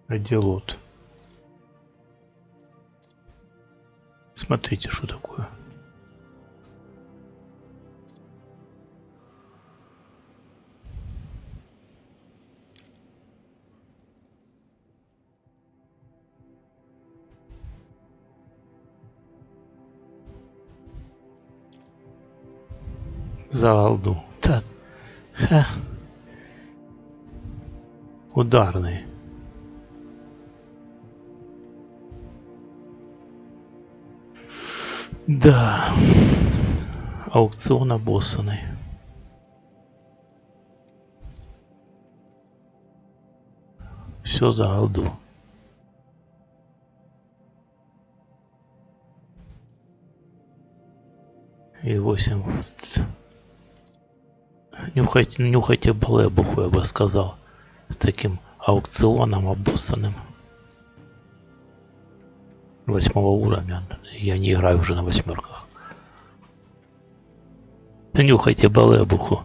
Аделот. Смотрите, что такое. За алду. Да. Ха. Ударный. Да. Аукцион обоссанный. Все за алду. И 8. Нюхайте балебуху, я бы сказал. С таким аукционом обоссанным. 8 уровня. Я не играю уже на 8. Нюхайте балебуху.